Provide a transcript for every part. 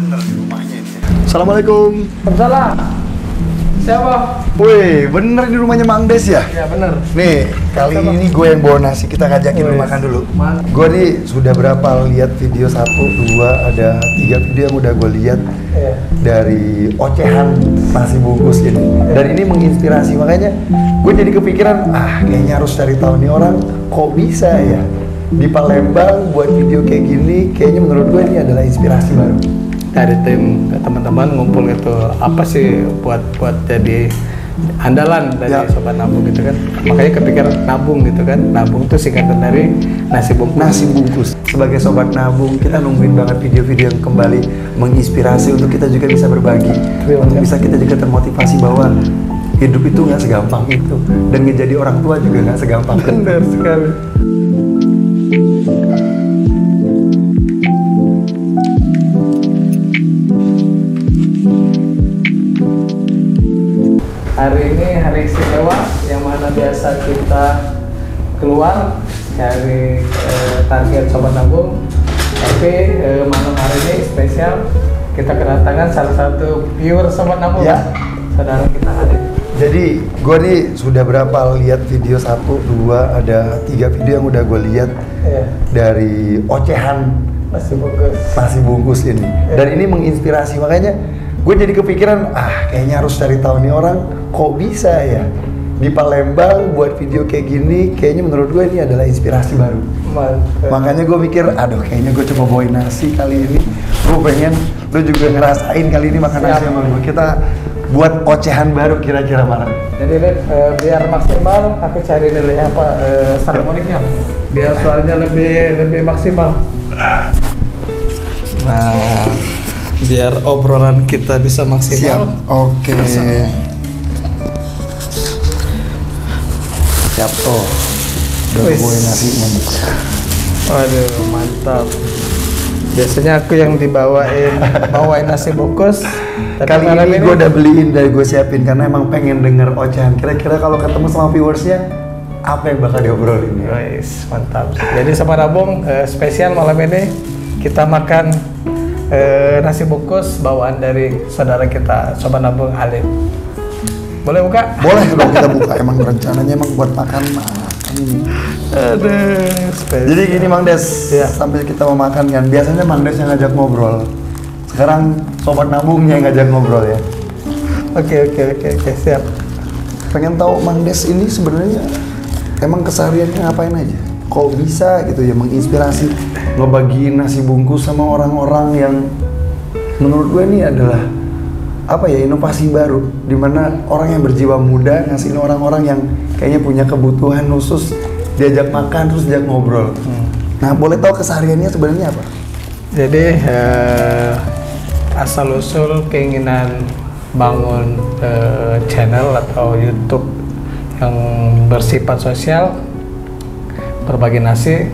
bener di rumahnya ini. Assalamualaikum. Salam. Siapa? Wih, bener di rumahnya Mang Des ya? Ya bener. Nih, kali ini gue yang bawa nasi, kita ngajakin lu makan dulu. Gue nih sudah berapa lihat video 1, 2, ada 3 video yang udah gue lihat dari ocehan nasi bungkus ini. Dan ini menginspirasi, makanya gue jadi kepikiran, kayaknya harus cari tahu nih orang kok bisa ya di Palembang buat video kayak gini. Kayaknya menurut gue ini adalah inspirasi baru. Dari tim teman-teman ngumpul itu apa sih buat jadi andalan dari Sobat Nabung gitu kan. Makanya kepikiran nabung gitu kan. Nabung itu singkatan dari nasi bungkus. Nasi bungkus. Sebagai Sobat Nabung, kita nungguin banget video-video yang kembali menginspirasi untuk kita juga bisa berbagi. Untuk bisa kita juga termotivasi bahwa hidup itu nggak segampang itu. Dan ngejadi orang tua juga nggak segampang. Benar sekali. Hari ini hari istimewa yang mana biasa kita keluar dari target Sobat Nabung, tapi malam hari ini spesial kita kedatangan salah satu viewer Sobat Nabung, saudara kita Adit. Jadi gue nih sudah berapa lihat video 1, 2, ada 3 video yang udah gue lihat dari ocehan nasi bungkus ini. Dan ini menginspirasi, makanya gue jadi kepikiran, kayaknya harus cari tahu nih orang kok bisa ya di Palembang buat video kayak gini. Kayaknya menurut gue ini adalah inspirasi baru. Makanya gue mikir, kayaknya gue coba bawain nasi kali ini. Gue pengen lu juga ngerasain kali ini makan nasi sama gue. Kita buat ocehan baru kira-kira malam. Jadi biar maksimal, aku cari nilai harmoniknya biar suaranya lebih maksimal. Nah, biar obrolan kita bisa maksimal. Oke. Siap tuh. Udah bawain nasinya. Waduh, mantap. Biasanya aku yang bawain nasi bungkus. Kali ini gue udah beliin dari gue siapin karena emang pengen denger ocehan. Kira-kira kalau ketemu sama viewersnya, apa yang bakal diobrolin ya? Guys, mantap. Jadi Sobat Nabung, spesial malam ini kita makan nasi bungkus bawaan dari saudara kita Sobat Nabung Alif. Boleh buka? Boleh dong kita buka. Emang rencananya buat makan ini. Aduh, jadi gini Mang Des, sambil kita mau makan kan, biasanya Mang Des yang ngajak ngobrol. Sekarang Sobat Nabungnya yang ngajak ngobrol ya. Oke, siap. Pengen tahu Mang Des ini sebenarnya emang kesehariannya ngapain aja? Kok bisa gitu ya menginspirasi ngebagiin nasi bungkus sama orang-orang yang menurut gue ini adalah inovasi baru, dimana orang yang berjiwa muda ngasihin orang-orang yang kayaknya punya kebutuhan khusus, diajak makan terus diajak ngobrol. Nah, boleh tahu kesehariannya sebenarnya apa? Jadi asal usul keinginan bangun channel atau YouTube yang bersifat sosial, berbagi nasi,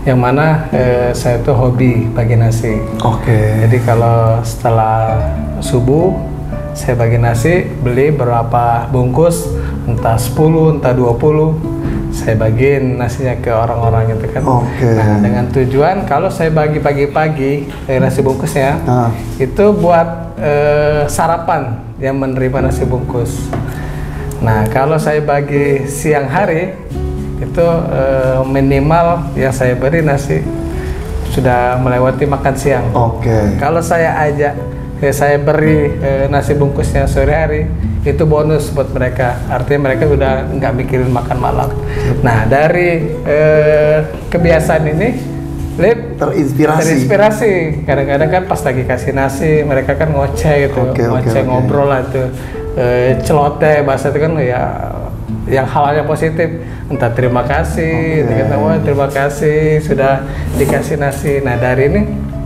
yang mana saya tuh hobi bagi nasi. Jadi kalau setelah subuh saya bagi nasi, beli berapa bungkus, entah 10, entah 20, saya bagiin nasinya ke orang-orang gitu kan. Nah, dengan tujuan kalau saya bagi pagi-pagi nasi bungkusnya, itu buat sarapan yang menerima nasi bungkus. Nah, kalau saya bagi siang hari, itu minimal yang saya beri nasi sudah melewati makan siang. Kalau saya saya beri nasi bungkusnya sore hari, itu bonus buat mereka. Artinya mereka udah nggak mikirin makan malam. Nah, dari kebiasaan ini, terinspirasi. Kadang-kadang kan pas lagi kasih nasi, mereka kan ngoceh gitu, ngobrol lah tuh, celoteh bahasa itu kan ya, yang hal-hal yang positif. Entah terima kasih, terima kasih sudah dikasih nasi. Nah, dari ini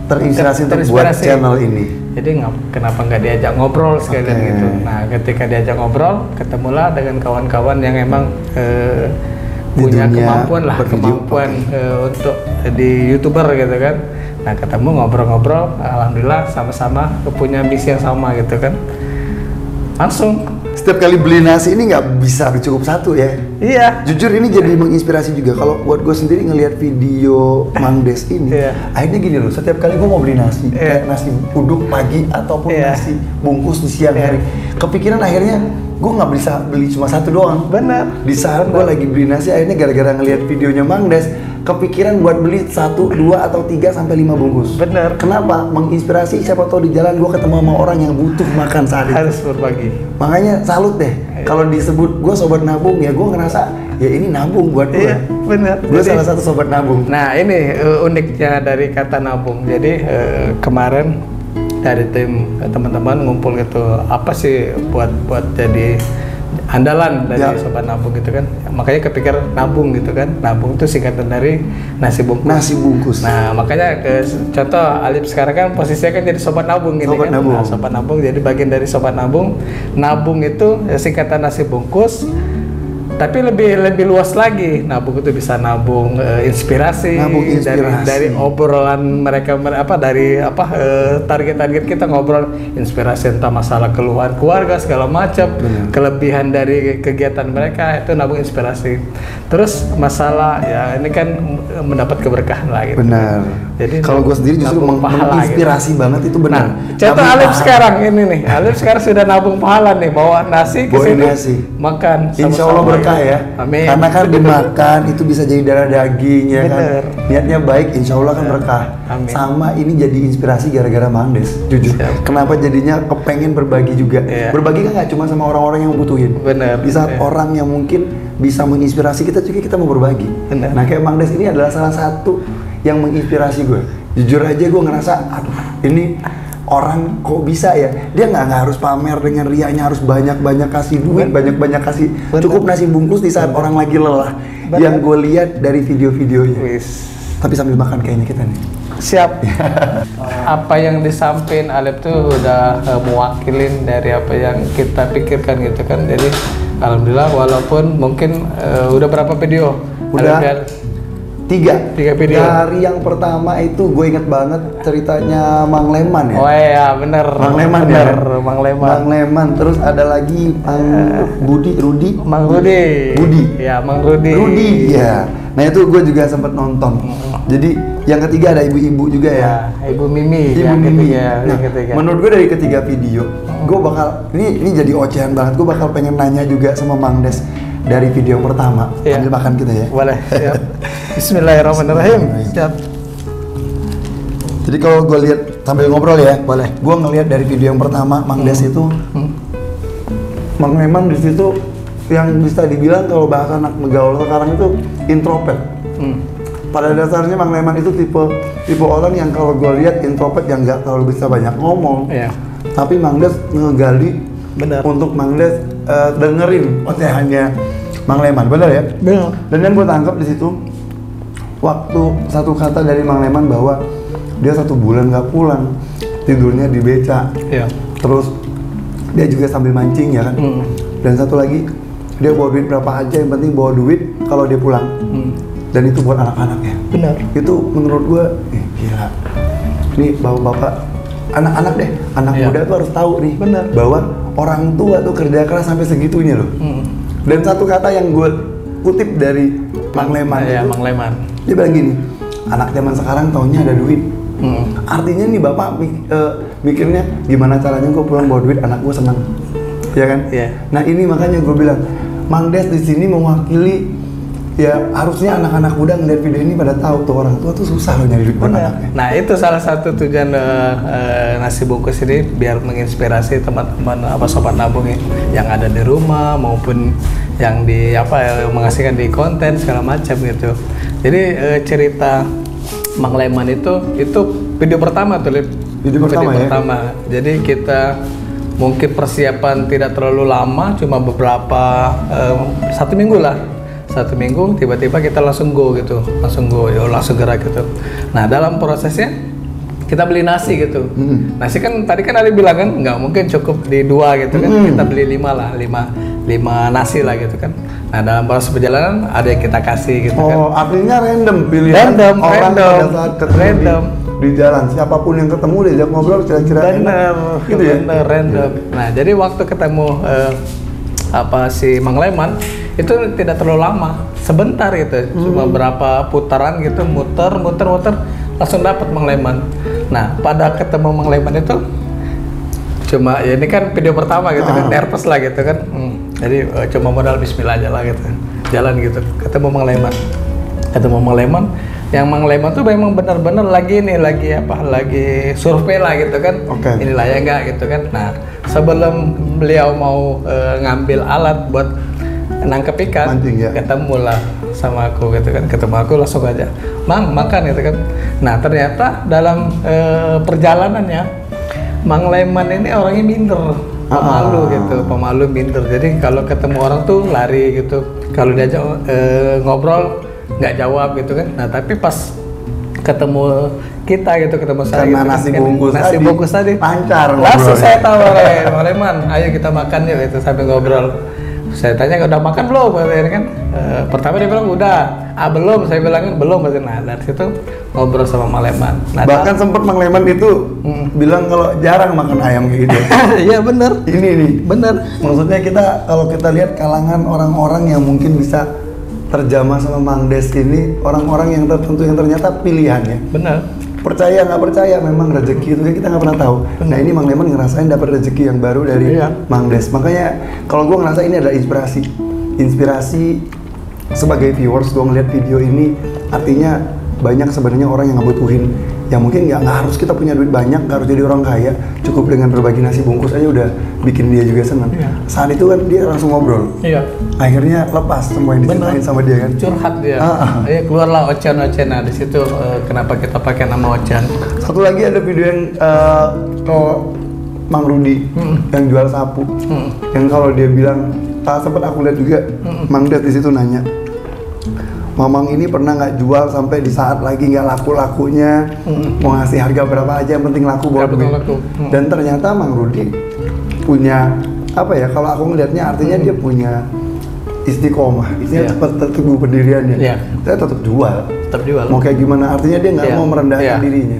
terinspirasi untuk buat channel ini. Jadi kenapa nggak diajak ngobrol sekalian gitu. Nah, ketika diajak ngobrol, ketemulah dengan kawan-kawan yang emang punya kemampuan untuk di YouTuber gitu kan. Nah, ketemu ngobrol-ngobrol, alhamdulillah sama-sama punya misi yang sama gitu kan. Langsung setiap kali beli nasi ini nggak bisa cukup satu ya. Iya. Jujur ini jadi menginspirasi juga. Kalau buat gue sendiri ngelihat video Mang Des ini, akhirnya gini loh. Setiap kali gue mau beli nasi, kayak nasi uduk pagi ataupun nasi bungkus di siang hari, kepikiran akhirnya gue nggak bisa beli cuma satu doang. Benar. Di saat gue lagi beli nasi, akhirnya gara-gara ngelihat videonya Mang Des, kepikiran buat beli 1, 2, atau 3 sampai 5 bungkus. Bener. Kenapa? Menginspirasi, siapa tahu di jalan gue ketemu sama orang yang butuh makan saat itu. Harus berbagi. Makanya salut deh. Kalau disebut gue sobat nabung, ya gue ngerasa ya ini nabung buat gue. Iya, bener. Gue salah satu sobat nabung. Nah ini uniknya dari kata nabung. Jadi kemarin dari tim teman-teman ngumpul gitu, apa sih buat jadi andalan dari sobat nabung gitu kan. Makanya kepikir nabung gitu kan. Nabung itu singkatan dari nasi bungkus. Nasi bungkus. Nah makanya contoh Alip sekarang kan posisinya kan jadi sobat nabung gini sobat kan. Nabung. Nah, sobat nabung jadi bagian dari sobat nabung. Nabung itu singkatan nasi bungkus. Tapi lebih luas lagi, nabung itu bisa nabung inspirasi, dari obrolan mereka dari target-target kita ngobrol inspirasi entah masalah keluhan keluarga segala macam, kelebihan dari kegiatan mereka itu nabung inspirasi. Terus masalah ya ini kan mendapat keberkahan lah gitu. Benar. Jadi kalau gue sendiri justru menginspirasi gitu. Banget itu benar. Nah, contoh Alif sekarang ini nih, Alif sekarang sudah nabung pahala nih, bawa nasi ke sini makan. Insya Allah berkah ya. Amin. Karena kan dimakan itu bisa jadi darah daging ya kan. Niatnya baik, insya Allah kan berkah. Amin. Sama ini jadi inspirasi gara-gara Mang Des. Jujur. Kenapa jadinya kepengen berbagi juga. Berbagi kan nggak cuma sama orang-orang yang membutuhin. Bener. Di saat orang yang mungkin bisa menginspirasi kita juga kita mau berbagi. Bener. Nah kayak Mang Des ini adalah salah satu yang menginspirasi gue. Jujur aja gue ngerasa, aduh ini orang kok bisa ya, dia nggak harus pamer dengan riaknya harus banyak-banyak kasih duit, banyak-banyak kasih, cukup nasi bungkus di saat orang lagi lelah. Yang gue lihat dari video-videonya. Tapi sambil makan kayaknya kita nih. Siap. Apa yang disampaikan Alip tuh udah mewakilin dari apa yang kita pikirkan gitu kan. Jadi alhamdulillah walaupun mungkin udah berapa video? Udah 3 video. Dari yang pertama itu gue inget banget ceritanya Mang Leman ya. Oh iya bener. Mang Leman bener, ya. Mang Leman. Mang Leman. Terus ada lagi Mang Rudi. Mang Rudi. Ya Mang Rudi. Ya. Nah itu gue juga sempat nonton. Jadi yang ketiga ada ibu-ibu juga ya. Ibu Mimi. Ibu Mimi. Nah, menurut gue dari ketiga video, gue bakal ini jadi ocehan banget. Gue bakal pengen nanya juga sama Mang Des. Dari video yang pertama, ambil makan kita ya. Boleh, siap. Bismillahirrahmanirrahim. Siap. Jadi kalau gue lihat sambil ngobrol ya, boleh. Gue ngelihat dari video yang pertama, Mang Des itu, Mang Leman di situ yang bisa dibilang kalau bahasa anak begaul sekarang itu introvert. Pada dasarnya Mang Leman itu tipe orang yang kalau gue lihat introvert yang nggak terlalu bisa banyak ngomong. Tapi Mang Des ngegali untuk Mang Des dengerin ocehannya Mang Leman, benar ya? Benar. Dan yang gue tangkap di situ waktu satu kata dari Mang Leman bahwa dia 1 bulan nggak pulang, tidurnya di beca. Terus dia juga sambil mancing ya kan. Dan satu lagi dia bawa duit berapa aja, yang penting bawa duit kalau dia pulang. Dan itu buat anak-anaknya. Benar. Itu menurut gue, gila. Nih bapak-bapak, anak-anak deh, anak muda tuh harus tahu nih. Benar. Bahwa orang tua tuh kerja keras sampai segitunya loh. Dan satu kata yang gue kutip dari Mang Leman itu, Mang Leman. Dia bilang gini, anak zaman sekarang taunya ada duit. Artinya nih bapak mikirnya gimana caranya gue pulang bawa duit, anak gue senang, ya kan? Nah ini makanya gue bilang, Mang Des di sini mewakili, ya harusnya anak-anak muda ngeliat video ini pada tahu tuh orang tua tuh susah loh nyari duit buat anaknya. Nah itu salah satu tujuan nasi bungkus ini biar menginspirasi teman-teman sobat nabung yang ada di rumah maupun yang menghasilkan di konten segala macam gitu. Jadi cerita Mang Leman itu video pertama tuh, Lip. Video pertama. Jadi kita mungkin persiapan tidak terlalu lama, cuma beberapa 1 minggu lah. 1 minggu tiba-tiba kita langsung go gitu, langsung gerak gitu. Nah dalam prosesnya kita beli nasi gitu. Nasi kan tadi kan ada bilang kan nggak mungkin cukup di 2 gitu kan, kita beli 5 lah, 5 nasi lah gitu kan. Nah dalam proses perjalanan ada yang kita kasih gitu kan. Artinya random pilihan orang pada saat ketemu di jalan, siapapun yang ketemu diajak ngobrol kira-kira bener, gitu ya. Bener, random. Nah jadi waktu ketemu apa si Mang Leman itu tidak terlalu lama, sebentar gitu, cuma berapa putaran gitu, muter langsung dapat Mang Leman. Nah pada ketemu Mang Leman itu cuma ya ini kan video pertama gitu kan, nervous lah gitu kan, jadi cuma modal bismillah aja lah gitu, jalan gitu, ketemu Mang Leman, yang Mang Leman tuh memang benar-benar lagi survei lah gitu kan, ini layak nggak gitu kan. Nah sebelum beliau mau ngambil alat buat nangkep ikan, ketemu lah sama aku gitu kan, ketemu aku langsung aja, Mang makan gitu kan. Nah ternyata dalam perjalanannya Mang Leman ini orangnya minder, pemalu minder. Jadi kalau ketemu orang tuh lari gitu, kalau diajak ngobrol nggak jawab gitu kan. Nah tapi pas ketemu kita gitu, ketemu saya karena gitu, nasi bungkus tadi lancar langsung saya tawarin, Mang Leman ayo kita makan yuk itu, sambil ngobrol. Saya tanya udah makan belum kan, pertama dia bilang udah, belum, saya bilangin belum. Nah dari situ ngobrol sama Mang Leman. Nah, bahkan sempat Mang Leman itu bilang kalau jarang makan ayam kayak gitu. Iya bener. Ini nih bener. Maksudnya kalau kita lihat kalangan orang-orang yang mungkin bisa terjamah sama Mang Des ini, orang-orang yang tertentu yang ternyata pilihannya. Bener. Percaya nggak percaya, memang rezeki itu kan kita nggak pernah tahu. Nah ini Mang Leman ngerasain dapat rezeki yang baru dari Mang Des. Makanya kalau gue ngerasa ini adalah inspirasi sebagai viewers. Gue ngeliat video ini, artinya banyak sebenarnya orang yang ngebutuhin, yang mungkin nggak harus kita punya duit banyak, nggak harus jadi orang kaya, cukup dengan berbagi nasi bungkus aja udah bikin dia juga senang. Saat itu kan dia langsung ngobrol. Akhirnya lepas semua yang diceritain sama dia kan. Curhat dia. Keluarlah Ocean. Nah di situ kenapa kita pakai nama Ocean. Satu lagi ada video yang kalau Mang Rudi yang jual sapu, yang kalau dia bilang, sempat aku lihat juga, Mang Des di situ nanya, Mamang ini pernah nggak jual sampai di saat lagi nggak laku-lakunya, mau ngasih harga berapa aja, yang penting laku buat duit. Dan ternyata Mang Rudi punya apa ya? Kalau aku ngelihatnya artinya dia punya istiqomah, cepat teguh pendiriannya. Saya tetap jual. Mau kayak gimana? Artinya dia nggak mau merendahkan dirinya.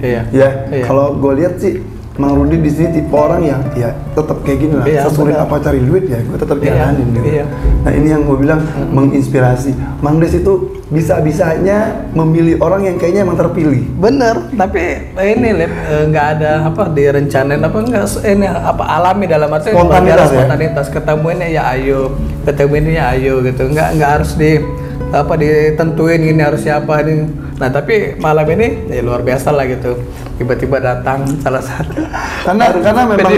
Kalau gue lihat sih Mang Rudi di sini tipe orang yang ya tetap kayak gini lah. Sesulit apa cari duit ya, gue tetap jalanin gitu. Nah ini yang gue bilang menginspirasi. Mang Des itu bisa-bisanya memilih orang yang kayaknya emang terpilih. Bener, tapi ini nggak ada direncanain ini alami dalam arti spontanitas. Ketemuinnya ya ayo gitu. Nggak harus ditentuin ini harus siapa ini. Nah tapi malam ini ya luar biasa lah gitu, tiba-tiba datang salah satu karena memang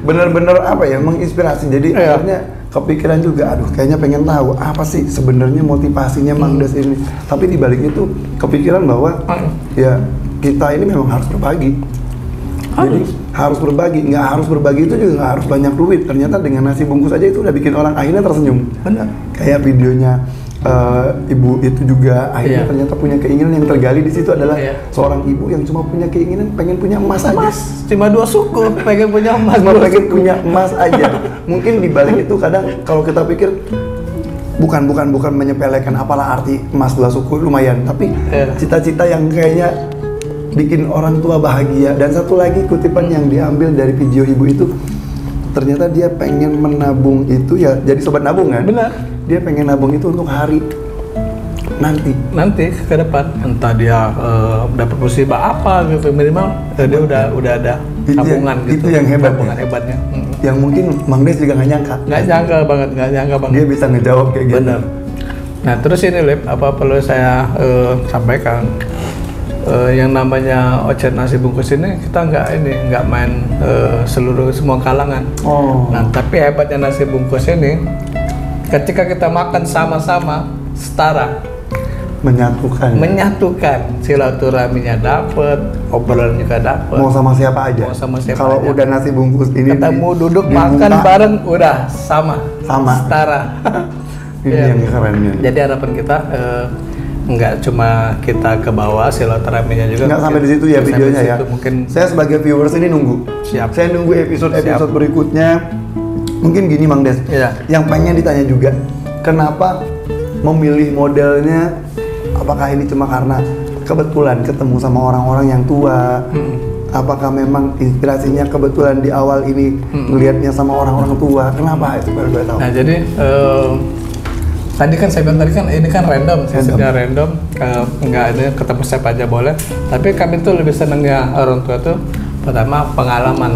bener-bener menginspirasi. Jadi akhirnya kepikiran juga, kayaknya pengen tahu apa sih sebenarnya motivasinya Mang Des ini. Tapi di balik itu kepikiran bahwa ya kita ini memang harus berbagi. Jadi harus berbagi, nggak harus berbagi itu juga nggak harus banyak duit. Ternyata dengan nasi bungkus aja itu udah bikin orang akhirnya tersenyum. Benar. Kayak videonya ibu itu juga akhirnya ternyata punya keinginan yang tergali di situ adalah seorang ibu yang cuma punya keinginan pengen punya emas aja. Cuma 2 suku pengen punya emas. Pengen punya emas aja. Mungkin di balik itu kadang kalau kita pikir bukan menyepelekan apalah arti emas 2 suku lumayan, tapi cita-cita yang kayaknya bikin orang tua bahagia. Dan satu lagi kutipan yang diambil dari video ibu itu, ternyata dia pengen menabung itu ya jadi sobat nabung kan. Benar. Dia pengen nabung itu untuk hari nanti ke depan, entah dia dapat musibah apa gitu, minimal dia udah ada tabungan gitu. Itu yang hebatnya. Yang mungkin Mang Des juga nggak nyangka banget dia bisa ngejawab kayak gitu. Bener. Nah terus ini apa perlu saya sampaikan, yang namanya Ocean nasi bungkus ini kita nggak main semua kalangan. Nah tapi hebatnya nasi bungkus ini, ketika kita makan sama-sama setara, menyatukan, silaturahminya dapet, obrolan juga dapet. Mau sama siapa aja. Kalau udah nasi bungkus ini ketemu duduk makan bareng udah sama setara. Ini yang kerennya. Jadi harapan kita nggak cuma kita ke bawah, silaturahminya juga nggak sampai di situ ya videonya ya. Mungkin saya sebagai viewers ini nunggu. Saya nunggu episode berikutnya. Mungkin gini Mang Des, yang pengen ditanya juga, kenapa memilih modelnya? Apakah ini cuma karena kebetulan ketemu sama orang-orang yang tua, apakah memang inspirasinya kebetulan di awal ini ngelihatnya sama orang-orang tua? Kenapa itu baru gue tahu? Nah jadi tadi kan saya bilang tadi kan ini kan random, sebenarnya random, nggak ada ketemu siapa aja boleh. Tapi kami tuh lebih senengnya orang tua tuh pertama pengalaman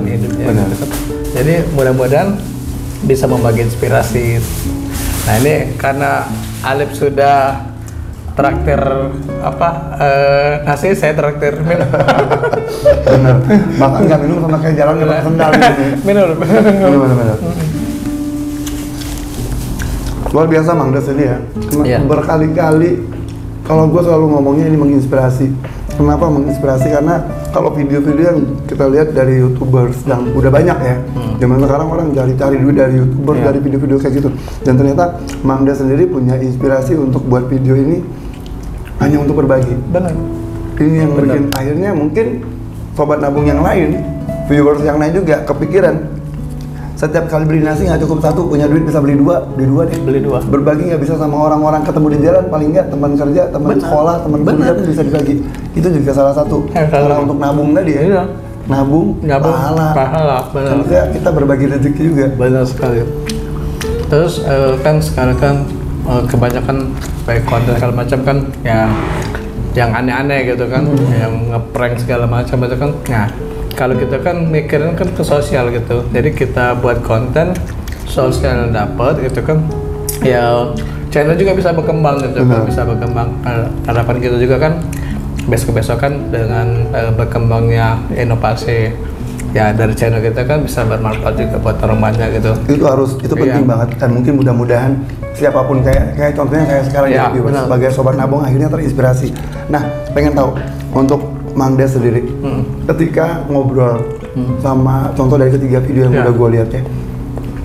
hidupnya. Gitu. Jadi mudah-mudahan bisa membagi inspirasi. Nah ini karena Alif sudah traktir nasi, saya traktir minum. Bener. Makan nggak minum sama kayak jalan nggak pakai sendal gitu. Minum. Luar biasa Mang Des ini ya. Berkali-kali kalau gue selalu ngomongnya ini menginspirasi. Kenapa menginspirasi? Karena kalau video-video yang kita lihat dari YouTubers yang udah banyak ya, zaman sekarang orang cari duit dari YouTuber, dari video-video kayak gitu. Dan ternyata Mang Des sendiri punya inspirasi untuk buat video ini hanya untuk berbagi. Benar. Ini yang bikin akhirnya mungkin sobat nabung yang lain, viewers yang lain juga kepikiran. Setiap kali beli nasi nggak cukup satu, punya duit bisa beli dua deh. Beli dua. Berbagi nggak bisa sama orang-orang ketemu di jalan, paling nggak teman kerja, teman sekolah, teman kuliah pun bisa dibagi. Itu juga salah satu cara untuk nabung tadi ya. Iya. Nabung pahala. Benar. Kita berbagi rezeki juga. Benar sekali. Terus kan sekarang kan kebanyakan baik konten segala macam kan ya yang aneh-aneh gitu kan, yang ngeprank segala macam itu kan. Nah, kalau kita kan mikirin kan ke sosial gitu, jadi kita buat konten sosial dapat gitu kan, ya channel juga bisa berkembang gitu kan, bisa berkembang. Harapan kita juga kan besok kan dengan berkembangnya inovasi ya dari channel kita kan bisa bermanfaat juga buat orang banyak gitu. Itu penting banget, dan mungkin mudah-mudahan siapapun kayak contohnya saya sekarang ya, sebagai sobat nabung akhirnya terinspirasi. Nah, pengen tahu untuk Mang Des sendiri, ketika ngobrol sama contoh dari ketiga video yang udah gue lihat ya,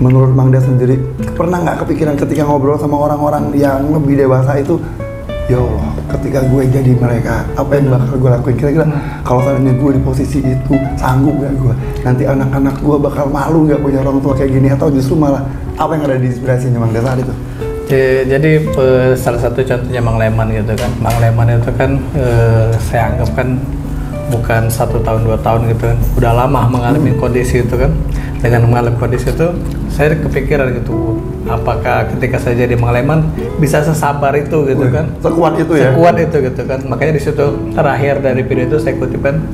menurut Mang Des sendiri pernah nggak kepikiran ketika ngobrol sama orang-orang yang lebih dewasa itu, ya Allah, ketika gue jadi mereka, apa yang bakal gue lakuin? Kira-kira kalau seandainya gue di posisi itu, sanggup gak gue? Nanti anak-anak gue bakal malu gak punya orang tua kayak gini? Atau justru malah apa yang ada di inspirasinya Mang Des saat itu? Jadi salah satu contohnya Mang Leman gitu kan. Mang Leman itu kan saya anggap kan bukan 1 tahun 2 tahun gitu kan, udah lama mengalami kondisi itu kan. Dengan mengalami kondisi itu saya kepikiran gitu, apakah ketika saya jadi Mang Leman bisa sesabar itu gitu kan, sekuat itu ya, sekuat itu gitu kan. Makanya di situ terakhir dari video itu saya kutipkan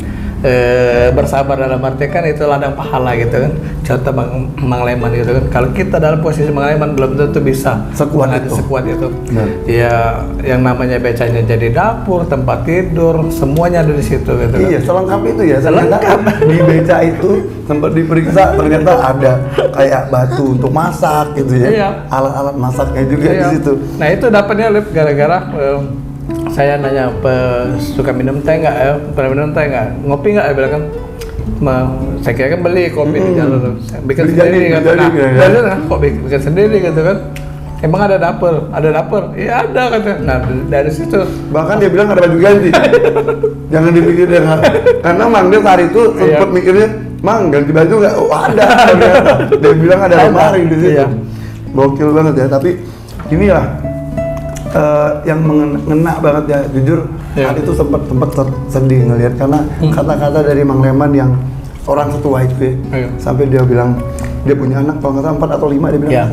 bersabar dalam arti kan itu ladang pahala gitu kan, contoh Mang Leman gitu kan. Kalau kita dalam posisi Mang Leman belum tentu bisa sekuat itu. Ya yang namanya becanya jadi dapur, tempat tidur, semuanya ada di situ gitu kan. Iya, selengkap itu ya. Selengkap. Di beca itu sempat diperiksa, ternyata ada kayak batu untuk masak gitu ya. Iya. Alat-alat masaknya juga di situ. Nah, itu dapatnya gara-gara saya nanya, suka minum teh nggak ya? Pernah minum teh nggak? Ngopi nggak? Ya bilang kan, saya kira kan beli kopi di jalan, bikin sendiri kan? Nah, kok bikin sendiri gitu kan? Emang ada dapur? Iya ada katanya. Nah dari situ. Bahkan dia bilang ada baju ganti. Jangan dipikir karena Mang Des hari itu sempat mikirnya, Mang ganti baju nggak? Oh ada. Dia bilang ada lemari di situ. Gokil banget ya. Tapi inilah yang mengena banget ya, jujur saat itu sempat sedih ngelihat karena kata-kata dari Mang Leman yang orang setua itu ya, sampai dia bilang dia punya anak kalau nggak salah 4 atau 5 dia bilang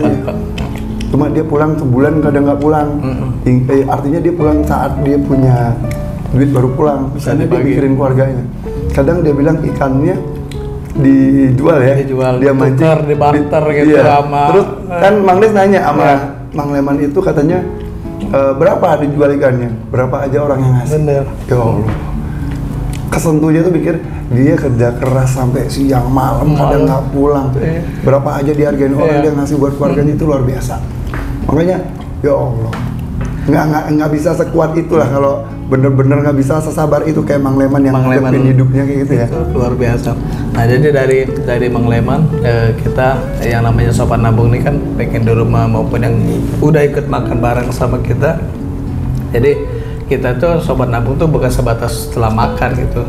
cuma dia pulang sebulan kadang nggak pulang. Artinya dia pulang saat dia punya duit baru pulang, misalnya dia mikirin keluarganya. Kadang dia bilang ikannya dijual ya, dia mancing di barter gitu sama. Terus kan Mang Des nanya sama Mang Leman itu katanya, berapa dijual ikannya? Berapa aja orang yang ngasih? Bener. Ya Allah. Kesentuhnya tuh pikir dia kerja keras sampai siang malam kadang nggak pulang. Berapa aja dihargain orang dia ngasih buat keluarganya itu luar biasa. Makanya ya Allah, nggak bisa sekuat itulah kalau bener-bener nggak bisa sesabar itu kayak Mang Leman yang ngadepin hidupnya kayak gitu ya. Itu luar biasa. Nah jadi dari Mang Leman kita yang namanya sobat nabung ini kan pengen di rumah maupun yang udah ikut makan bareng sama kita. Jadi kita tuh sobat nabung tuh bukan sebatas setelah makan gitu.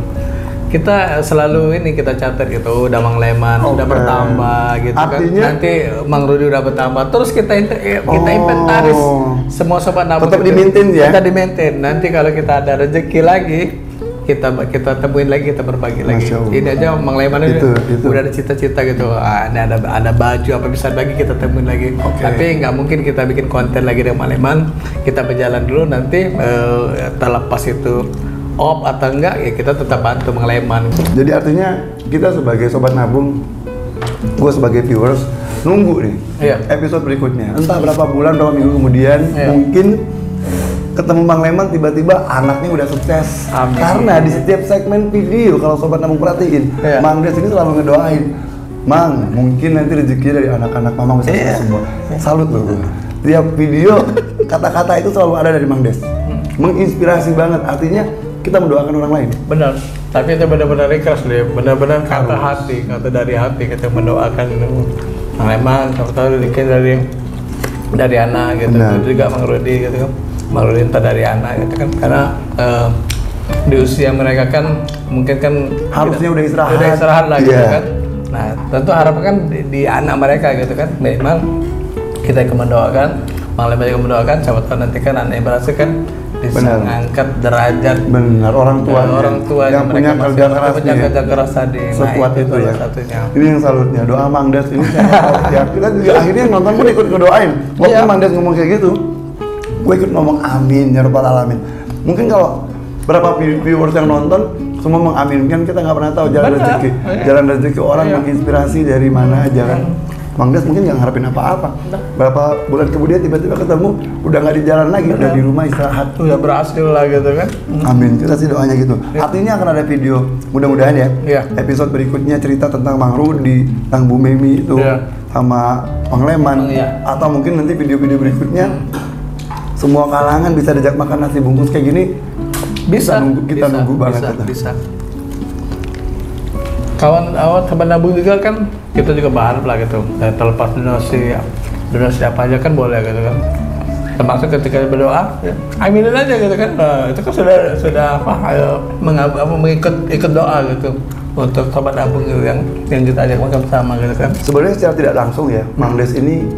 Kita selalu ini kita catat gitu, udah Mang Leman udah bertambah gitu. Artinya, kan. Nanti Mang Rudi udah bertambah. Terus kita inventaris semua sobat nabung. Tetap di-maintain ya. Kita di-maintain. Nanti kalau kita ada rezeki lagi, kita temuin lagi, kita berbagi lagi. Masya Allah. Ini aja Mang Leman Itu. udah ada cita-cita gitu. Ini ada baju apa bisa lagi kita temuin lagi. Tapi nggak mungkin kita bikin konten lagi dengan Mang Leman. Kita berjalan dulu, nanti terlepas itu off atau enggak ya kita tetap bantu Mang Leman. Jadi artinya kita sebagai sobat nabung, gue sebagai viewers nunggu nih episode berikutnya. Entah berapa bulan, berapa minggu kemudian, mungkin ketemu Mang Leman tiba-tiba anaknya udah sukses. Amin. Karena di setiap segmen video kalau sobat nabung perhatiin, Mang Des ini selalu ngedoain, Mang, mungkin nanti rezeki dari anak-anak Mama bisa sukses semua. Salut loh gue. Tiap video kata-kata itu selalu ada dari Mang Des. Menginspirasi banget. Artinya kita mendoakan orang lain. Benar. Tapi itu benar-benar ikhlas deh. Benar-benar kata hati, kata dari hati kita mendoakan Mang Leman, tahu dari anak gitu. Juga Mang Rudi gitu kan. Mang Rudi entah dari anak gitu kan. Karena di usia mereka kan mungkin kan harusnya udah istirahat lah gitu kan. Nah, tentu harapan kan di anak mereka gitu kan. Memang kita akan mendoakan, Mang Leman juga mendoakan, siapa tahu nanti kan anaknya berhasil kan bisa mengangkat derajat orang tua yang punya kerja keras tadi sekuat itu ya. Satunya. Ini yang salutnya, doa Mang Des ini ya kita juga akhirnya nonton pun ikut ngedoain. Waktu Mang Des ngomong kayak gitu, gue ikut ngomong amin ya rabbal alamin. Mungkin kalau berapa viewers yang nonton semua mengaminkan, kita nggak pernah tahu jalan rezeki orang menginspirasi dari mana aja kan. Mang Des mungkin nggak ngarepin apa-apa. Berapa bulan kemudian tiba-tiba ketemu, udah nggak di jalan lagi, udah di rumah istirahat. Udah berhasil lah gitu kan. Amin, kita sih doanya gitu. Artinya akan ada video, mudah-mudahan ya. Episode berikutnya cerita tentang Mang Rudi, tentang Bu Memi itu, sama Mang Leman. Atau mungkin nanti video-video berikutnya, semua kalangan bisa diajak makan nasi bungkus kayak gini. Kita nunggu banget. Bisa. Kawan nabung juga kan kita juga berharap lah gitu, terlepas donasi apa aja kan boleh gitu kan, termasuk ketika berdoa aminin aja gitu kan. Itu kan sudah ikut doa gitu untuk sobat nabung gitu yang kita ajak makan bersama gitu kan. Sebenarnya secara tidak langsung ya, Mang Des ini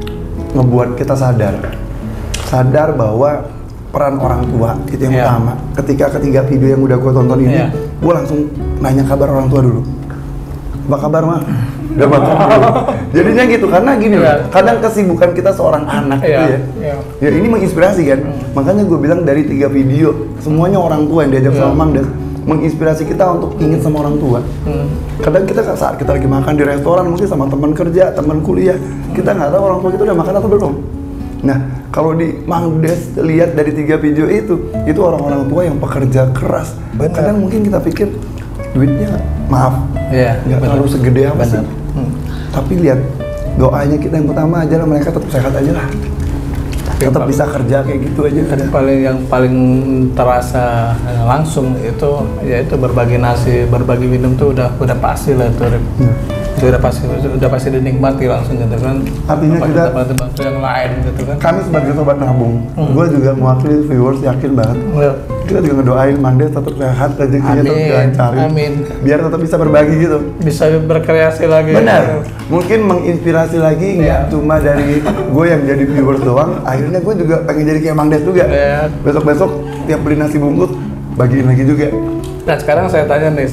ngebuat kita sadar bahwa peran orang tua itu yang utama. Ketika ketiga video yang udah gue tonton ini, gue langsung nanya kabar orang tua dulu. Apa kabar mah? Udah makan dulu. Jadinya gitu, karena gini loh, kadang kesibukan kita seorang anak gitu ya ini menginspirasi kan. Makanya gue bilang dari 3 video semuanya orang tua yang diajak sama Mang Des, menginspirasi kita untuk ingat sama orang tua. Kadang kita saat kita lagi makan di restoran mungkin sama teman kerja, teman kuliah, kita nggak tahu orang tua kita udah makan atau belum. Nah, kalau di Mang Des lihat dari 3 video itu orang-orang tua yang pekerja keras. Kadang mungkin kita pikir duitnya nggak terlalu segede apa sih. Tapi lihat doanya kita yang pertama aja lah, mereka tetap sehat aja lah, tetap bisa kerja kayak gitu aja. Yang paling terasa langsung itu yaitu berbagi nasi, berbagi minum tuh udah pasti lah itu. Itu udah pasti dinikmati langsung gitu kan. Artinya kita bantu yang lain gitu kan. Kami sebagai sobat nabung, gue juga mewakili viewers yakin banget. Kita juga ngedoain Mang Des tetap sehat, rezekinya tetap dilancarin. Amin. Biar tetap bisa berbagi gitu. Bisa berkreasi lagi. Benar. Mungkin menginspirasi lagi nggak cuma dari gue yang jadi viewers doang. Akhirnya gue juga pengen jadi kayak Mang Des juga. Besok-besok tiap beli nasi bungkus bagiin lagi juga. Nah sekarang saya tanya nih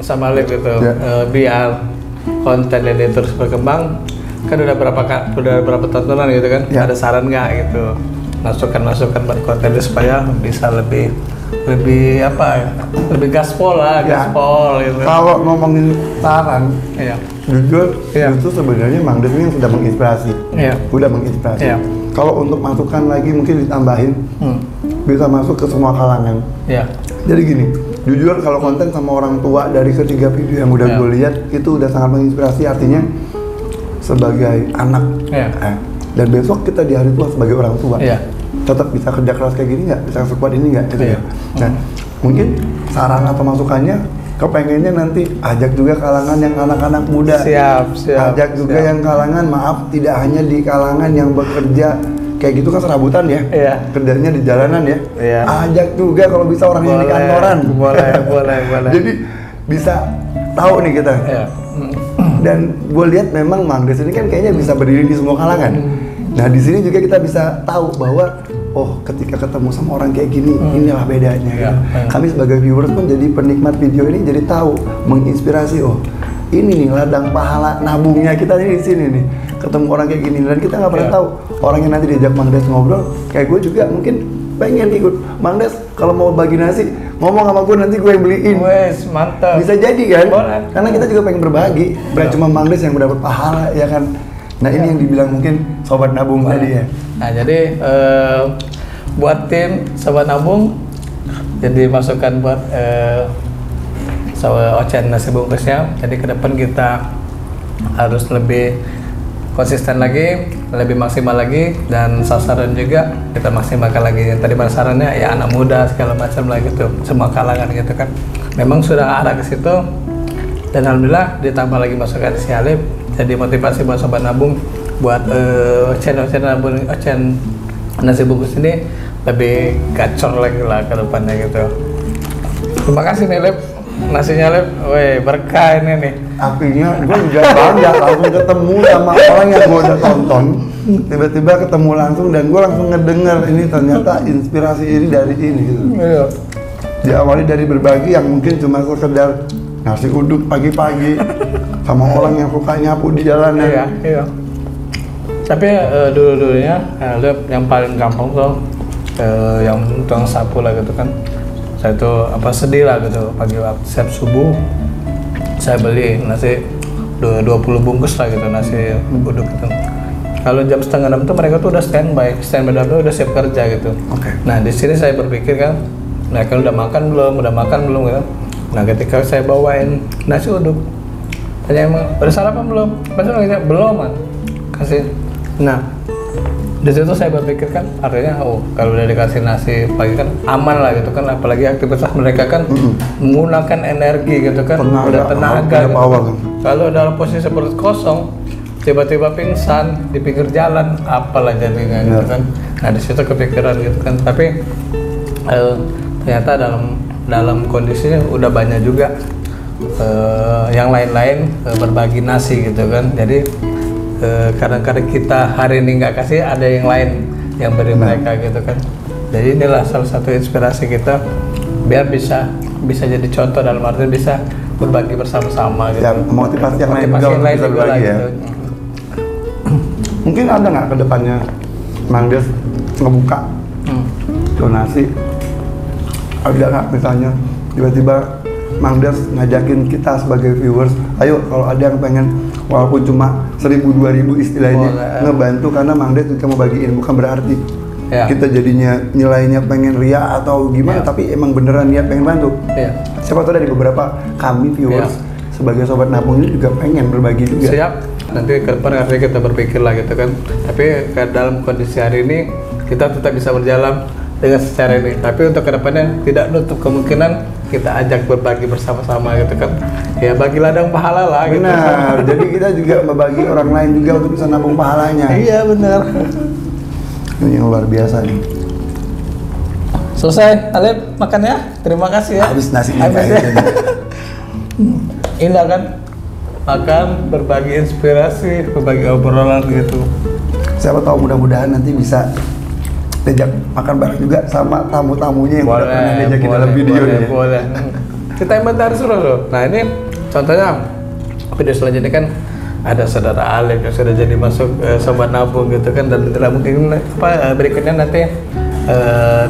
sama Alif gitu, biar konten ini terus berkembang, kan udah berapa tontonan gitu kan, ada saran nggak gitu, masukan buat konten ini supaya bisa lebih gaspol gitu. Kalau ngomongin saran, jujur itu sebenarnya Mang Des ini yang sudah menginspirasi, udah menginspirasi. Kalau untuk masukan lagi mungkin ditambahin, bisa masuk ke semua kalangan. Jadi gini, jujur kalau konten sama orang tua dari ketiga video yang udah gue lihat itu udah sangat menginspirasi. Artinya sebagai anak dan besok kita di hari tua sebagai orang tua tetap bisa kerja keras kayak gini nggak, bisa sekuat ini nggak gitu ya. Nah mungkin saran atau masukannya kepengennya nanti ajak juga kalangan yang anak-anak muda, ajak juga yang kalangan, maaf tidak hanya di kalangan yang bekerja kayak gitu kan serabutan ya, kerjanya di jalanan ya. Ajak juga kalau bisa orang yang di kantoran. Boleh. Jadi bisa tahu nih kita. Dan gue lihat memang Mang Des ini kan kayaknya bisa berdiri di semua kalangan. Nah di sini juga kita bisa tahu bahwa oh ketika ketemu sama orang kayak gini, inilah bedanya. Ya, gitu. Kami sebagai viewers pun jadi penikmat video ini jadi tahu, menginspirasi, oh ini nih ladang pahala nabungnya kita ini di sini nih. Ketemu orang kayak gini dan kita nggak pernah tahu orang yang nanti diajak Mang Des ngobrol, kayak gue juga mungkin pengen ikut Mang Des kalau mau bagi nasi ngomong sama gue nanti gue yang beliin. Wes, mantap. Bisa jadi kan? Boleh. Karena kita juga pengen berbagi, bukan cuma Mang Des yang mendapat pahala ya kan. Nah ini yang dibilang mungkin sobat nabung tadi ya. Nah jadi buat tim sobat nabung, jadi masukan buat Ocen nasi bungkusnya. Jadi ke depan kita harus lebih konsisten lagi, lebih maksimal lagi, dan sasaran juga kita maksimalkan lagi. Yang tadi sasarannya ya anak muda segala macam lah gitu, semua kalangan gitu kan. Memang sudah arah ke situ, dan alhamdulillah ditambah lagi masukan si Alif, jadi motivasi buat sobat nabung buat channel nabung Ocen nasi bungkus ini lebih gacor lagi lah ke depannya gitu. Terima kasih nih Lip, nasinya Lip, weh berkah ini nih. Akhirnya gue juga bangga langsung ketemu sama orang yang gue udah tonton, tiba-tiba ketemu langsung dan gue langsung ngedenger ini ternyata inspirasi ini dari ini gitu. Iya. Diawali dari berbagi yang mungkin cuma sekedar nasi uduk pagi-pagi sama orang yang suka nyapu di jalanan. Iya, iya. Tapi dulu-dulunya Lip yang paling gampang tuh yang tukang sapu lah gitu kan. Saya tuh apa sedih lah gitu, pagi waktu siap subuh saya beli nasi 20 bungkus lah gitu nasi uduk gitu. Kalau jam 5:30 tuh mereka tuh udah standby dan udah siap kerja gitu. Oke. Nah di sini saya berpikir kan, mereka udah makan belum gitu. Nah ketika saya bawain nasi uduk, tanya emang udah sarapan belum? Belum man, kasih. Nah di situ saya berpikir kan artinya kalau udah dikasih nasi pagi kan aman lah gitu kan, apalagi aktivitas mereka kan menggunakan energi gitu kan, udah tenaga gitu kan. Kalau dalam posisi seperti kosong tiba-tiba pingsan di pinggir jalan apalah jadinya gitu kan. Nah di situ kepikiran gitu kan, tapi ternyata dalam kondisinya udah banyak juga yang lain-lain berbagi nasi gitu kan. Jadi kadang-kadang kita hari ini nggak kasih, ada yang lain yang beri mereka gitu kan. Jadi inilah salah satu inspirasi kita biar bisa jadi contoh, dalam arti bisa berbagi bersama-sama gitu. Ya, motivasi yang lain juga bisa berbagi ya. Gitu. Mungkin ada nggak ke depannya Mang Des ngebuka donasi? Ada nggak misalnya tiba-tiba Mang Des ngajakin kita sebagai viewers, ayo kalau ada yang pengen walaupun cuma 1.000-2.000 istilahnya ngebantu, karena Mang Des juga mau bagiin, bukan berarti kita jadinya nilainya pengen ria atau gimana, tapi emang beneran niat pengen bantu. Siapa tahu dari beberapa kami viewers sebagai sobat nabung ini juga pengen berbagi juga. Siap, nanti ke depan artinya kita berpikir lah gitu kan. Tapi dalam kondisi hari ini kita tetap bisa berjalan dengan secara ini, tapi untuk kedepannya tidak nutup kemungkinan kita ajak berbagi bersama-sama gitu kan. Ya bagi ladang pahala lah. Benar, gitu. jadi kita juga membagi orang lain juga untuk bisa nabung pahalanya. Iya benar. Ini yang luar biasa nih. Selesai, Alif makan ya. Terima kasih ya. Habis nasinya. Habis ya. Indah kan? Makan, berbagi inspirasi, berbagi obrolan gitu. Siapa tahu mudah-mudahan nanti bisa diajak makan bareng juga sama tamu-tamunya yang udah pernah diajakin dalam video ini. Boleh. Kita inventaris dulu loh. Nah ini contohnya video selanjutnya kan ada saudara Alif yang sudah jadi masuk sobat nabung gitu kan, dan tidak mungkin berikutnya nanti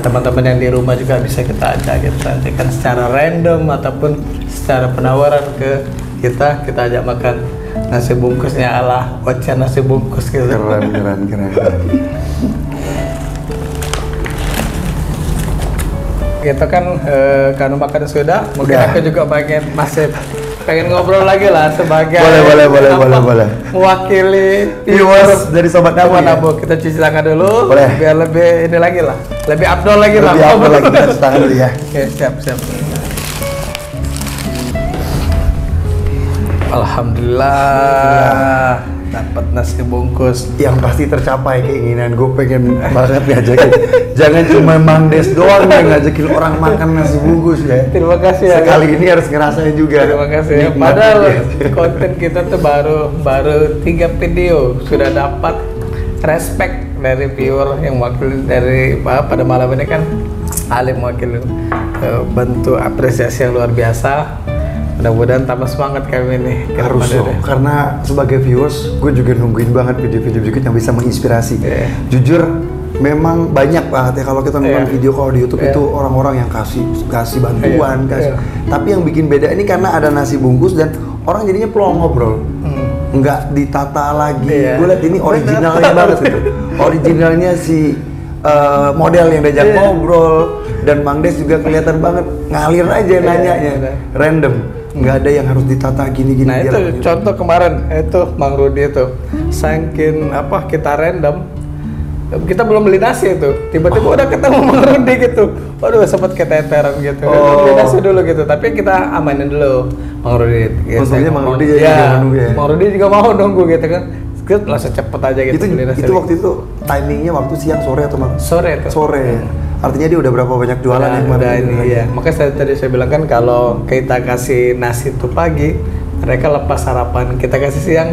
teman-teman yang di rumah juga bisa kita ajak gitu nanti kan, secara random ataupun secara penawaran ke kita ajak makan nasi bungkusnya ala Ocen nasi bungkus gitu. Keren. Kita kan karena makan sudah, mungkin aku juga masih pengen ngobrol lagi lah sebagai boleh. mewakili viewers dari sobat nabung. Kita cuci tangan dulu, boleh. Biar lebih ini lagi lah, lebih abdol lagi lah. Lebih abdol lagi, kita cuci tangan dulu ya. Oke, siap. Alhamdulillah dapat nasi bungkus yang pasti tercapai keinginan gue, pengen banget ngajakin. Jangan cuma Mang Des doang yang ngajakin orang makan nasi bungkus ya. Terima kasih ya. Sekali ini harus ngerasain juga. Terima kasih ya. Padahal konten kita tuh baru 3 video sudah dapat respect dari viewer yang wakil dari pada malam ini kan Alif wakil bentuk apresiasi yang luar biasa. Mudah-mudahan tambah semangat kami nih. Harus loh, karena sebagai viewers gue juga nungguin banget video-video berikut yang bisa menginspirasi. Jujur memang banyak banget ya kalau kita nonton video kalau di YouTube itu orang-orang yang kasih bantuan, tapi yang bikin beda ini karena ada nasi bungkus dan orang jadinya pelong ngobrol. Nggak ditata lagi. Gue liat ini originalnya banget gitu. Originalnya si model yang diajak ngobrol, dan Mang Des juga kelihatan banget ngalir aja nanyanya, random. Nggak ada yang harus ditata gini-gini. Nah itu contoh kemarin itu Mang Rudi itu, saking kita random, kita belum beli nasi itu, tiba-tiba udah ketemu Mang Rudi gitu. Waduh, sempat keteteran gitu. Beli nasi dulu gitu, tapi kita amanin dulu Mang Rudi. Maksudnya Mang Rudi Mang Rudi juga mau nunggu gitu kan. Kita langsung cepet aja gitu. Itu waktu itu timingnya waktu siang sore atau malam? Sore itu. Sore. Artinya dia udah berapa banyak jualan yang kemarin? Makanya tadi saya bilang kan kalau kita kasih nasi itu pagi, mereka lepas sarapan. Kita kasih siang,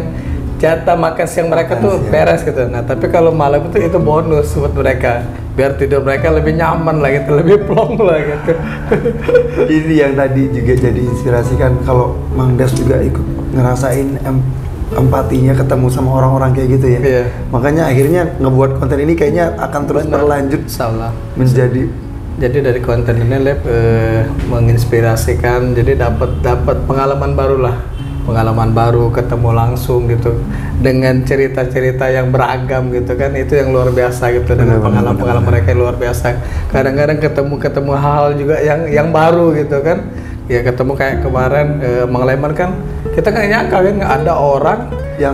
jatah makan siang mereka tuh beres gitu. Nah tapi kalau malam itu bonus buat mereka, biar tidur mereka lebih nyaman lah gitu, lebih plong lah gitu. Ini yang tadi juga jadi inspirasi kan, kalau Mang Des juga ikut ngerasain empatinya ketemu sama orang-orang kayak gitu ya. Makanya akhirnya ngebuat konten ini kayaknya akan terus berlanjut menjadi. Jadi dari konten ini menginspirasikan, jadi dapat pengalaman baru lah, pengalaman baru, ketemu langsung gitu dengan cerita-cerita yang beragam gitu kan, itu yang luar biasa gitu, dengan pengalaman mereka yang luar biasa. Kadang-kadang ketemu hal-hal juga yang baru gitu kan. Ya ketemu kayak kemarin Mang Leman kan, kita nggak nyangka kan nggak ada orang yang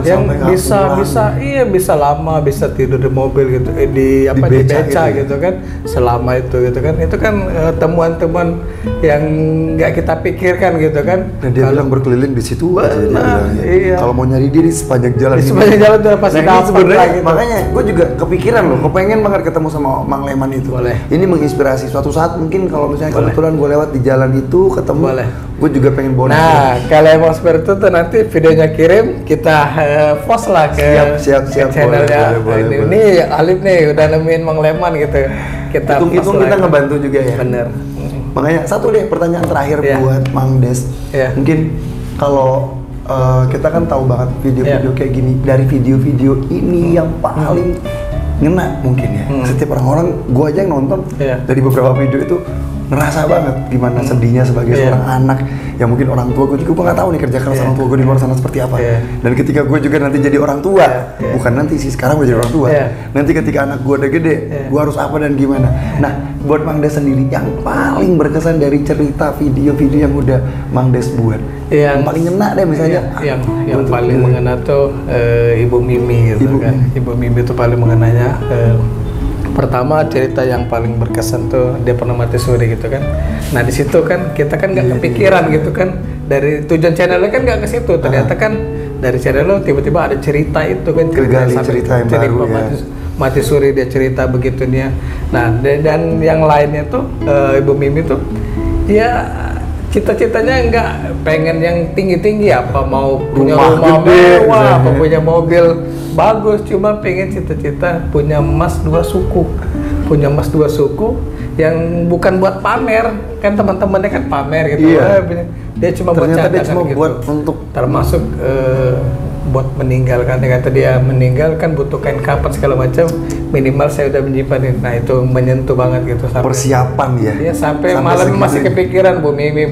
bisa lama bisa tidur di mobil gitu, di beca gitu kan selama itu gitu kan. Itu kan temuan-temuan yang nggak kita pikirkan gitu kan. Dan dia bilang berkeliling di situ aja. Kalau mau nyari diri sepanjang jalan. Sepanjang jalan tuh pasti dapat gitu. Makanya gue juga kepikiran loh, kepengen banget ketemu sama Mang Leman itu. Ini menginspirasi. Suatu saat mungkin kalau misalnya kebetulan gue lewat di jalan itu ketemu, gue juga pengen bonus. Nah kalau emang seperti itu tuh nanti videonya kirim, kita post lah ke channelnya. Ini Alif nih udah nemuin Mang Leman gitu. Kita hitung kita ngebantu juga ya. Bener. Makanya satu deh pertanyaan terakhir buat Mang Des. Mungkin kalau kita kan tahu banget video-video kayak gini, dari video-video ini yang paling ngena mungkin ya. Setiap orang-orang, gue aja yang nonton dari beberapa video itu ngerasa banget gimana sedihnya sebagai seorang anak yang mungkin orang tua gue juga nggak tahu nih kerja keras orang tua gue di luar sana seperti apa. Dan ketika gue juga nanti jadi orang tua, bukan nanti sih, sekarang gue jadi orang tua. Nanti ketika anak gue udah gede, gue harus apa dan gimana. Nah, buat Mang Des sendiri yang paling berkesan dari cerita video-video yang udah Mang Des buat, yang paling ngena deh misalnya. Yang paling mengena tuh Ibu Mimi gitu kan. Ibu Mimi tuh paling mengenanya. Pertama cerita yang paling berkesan tuh dia pernah mati suri gitu kan. Nah di situ kan kita kan nggak kepikiran gitu kan, dari tujuan channelnya kan nggak ke situ. Ternyata kan dari channel lo tiba-tiba ada cerita itu kan, cerita yang baru ya. Mati suri dia cerita begitu dia. Nah dan yang lainnya tuh Ibu Mimi tuh dia cita-citanya nggak pengen yang tinggi-tinggi, apa mau punya rumah mewah, apa punya mobil bagus, cuma pengen cita-cita punya emas 2 suku, yang bukan buat pamer kan, teman-temannya kan pamer gitu. Dia cuma ternyata dia cuma gitu. buat untuk termasuk buat meninggalkan. Kata dia meninggal kan butuh kain kapan segala macam, minimal saya udah menyimpan. Nah itu menyentuh banget gitu. Sampai, persiapan ya. Iya sampai malam masih kepikiran Bu Mimi.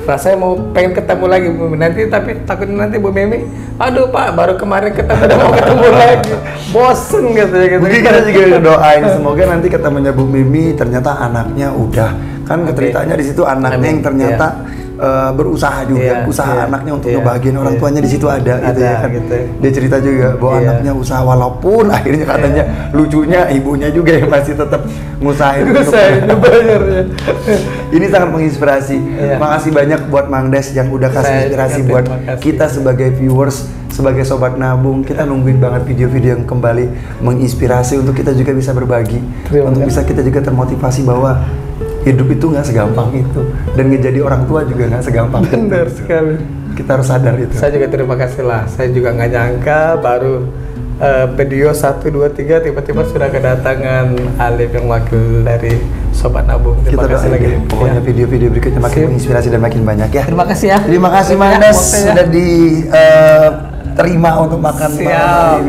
Rasanya mau pengen ketemu lagi Bu Mimi nanti, tapi takut nanti Bu Mimi, aduh Pak baru kemarin ketemu udah mau ketemu lagi, bosen gitu. Mungkin kita juga doain semoga nanti ketemunya Bu Mimi ternyata anaknya udah kan ceritanya di situ anaknya yang ternyata berusaha juga, anaknya untuk ngebahagiain orang tuanya di situ ada gitu ya kan. Dia cerita juga bahwa anaknya usaha, walaupun akhirnya katanya lucunya ibunya juga yang masih tetap ngusahain bayar ya. Ini sangat menginspirasi. Makasih banyak buat Mang Des yang udah kasih inspirasi buat kita sebagai viewers, sebagai sobat nabung. Kita nungguin banget video-video yang kembali menginspirasi untuk kita juga bisa berbagi, untuk bisa kita juga termotivasi bahwa hidup itu nggak segampang itu, dan menjadi orang tua juga nggak segampang. Benar sekali. Kita harus sadar itu. Saya juga terima kasih lah. Saya juga nggak nyangka baru video 1, 2, 3 tiba-tiba sudah kedatangan Alif yang wakil dari Sobat Nabung. Terima kasih lagi. Pokoknya video-video berikutnya makin menginspirasi dan makin banyak ya. Terima kasih ya. Terima kasih Mandas sudah diterima untuk makan.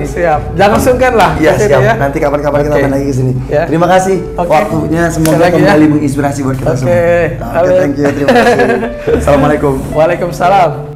Siap. Jangan sungkan lah. Iya siap. Ya. Nanti kapan-kapan kita main lagi ke sini. Ya. Terima kasih waktunya, semoga kembali menginspirasi buat kita semua. Oke. Thank you. Terima kasih. Assalamualaikum. Waalaikumsalam.